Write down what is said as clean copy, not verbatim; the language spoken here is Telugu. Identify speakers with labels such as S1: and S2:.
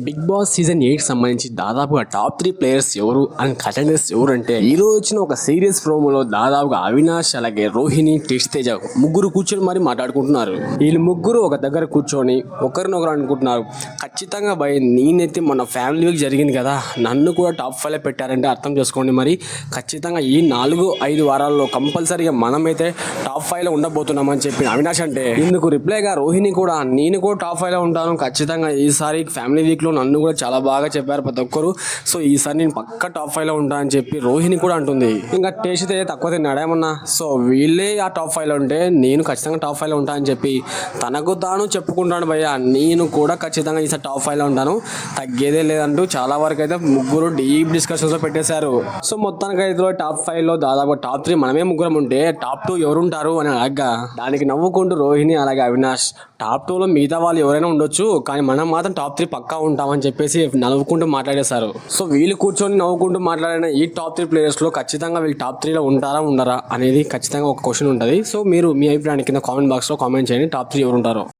S1: బిగ్ బాస్ సీజన్ 8 సంబంధించి దాదాపుగా టాప్ 3 ప్లేయర్స్ ఎవరు అండ్ కంటెండర్స్ ఎవరు అంటే ఈరోజు వచ్చిన ఒక సీరియస్ ప్రోమోలో దాదాపుగా అవినాష్ అలాగే రోహిణి టెస్ట్ తేజ ముగ్గురు కూర్చొని మరి మాట్లాడుకుంటున్నారు. వీళ్ళు ముగ్గురు ఒక దగ్గర కూర్చొని ఒకరినొకరు అనుకుంటున్నారు, ఖచ్చితంగా భయ నేనైతే మన ఫ్యామిలీ వీక్ జరిగింది కదా, నన్ను కూడా టాప్ 5 పెట్టారంటే అర్థం చేసుకోండి. మరి ఖచ్చితంగా ఈ 4-5 వారాల్లో కంపల్సరీగా మనమైతే టాప్ 5లో ఉండబోతున్నామని చెప్పి అవినాష్ అంటే ఇందుకు రిప్లైగా రోహిణి కూడా నేను కూడా టాప్ 5లో ఉంటాను, ఖచ్చితంగా ఈసారి ఫ్యామిలీ వీక్లో నన్ను కూడా చాలా బాగా చెప్పారు ప్రతి ఒక్కరు, సో ఈసారి నేను పక్క టాప్ 5లో ఉంటా అని చెప్పి రోహిణి కూడా అంటుంది. ఇంకా టేస్ట్ అయితే తక్కువ తిన్నాడా ఏమన్నా, సో వీళ్ళే ఆ టాప్ 5లో ఉంటే నేను ఖచ్చితంగా టాప్ 5లో ఉంటా అని చెప్పి తనకు తాను చెప్పుకుంటాను. భయ్య నేను కూడా ఖచ్చితంగా ఈసారి టాప్ 5లో ఉంటాను, తగ్గేదే లేదంటూ చాలా వరకు అయితే ముగ్గురు డీప్ డిస్కషన్స్లో పెట్టేశారు. సో మొత్తానికి అయితే టాప్ 5లో దాదాపు టాప్ 3 మనమే ముగ్గురం ఉంటే టాప్ 2 ఎవరుంటారు అని అడగ్గా దానికి నవ్వుకుంటూ రోహిణి అలాగే అవినాష్ టాప్ 2లో మిగతా వాళ్ళు ఎవరైనా ఉండొచ్చు, కానీ మనం మాత్రం టాప్ 3 పక్కా ఉంటామని చెప్పేసి నవ్వుకుంటూ మాట్లాడేశారు. సో వీళ్ళు కూర్చొని నవ్వుకుంటూ మాట్లాడిన ఈ టాప్ 3 ప్లేయర్స్లో ఖచ్చితంగా వీళ్ళు టాప్ 3లో ఉంటారా ఉండరా అనేది ఖచ్చితంగా ఒక క్వశ్చన్ ఉంటుంది. సో మీరు మీ అభిప్రాయాన్ని కింద కామెంట్ బాక్స్లో కామెంట్ చేయండి, టాప్ 3 ఎవరు ఉంటారో.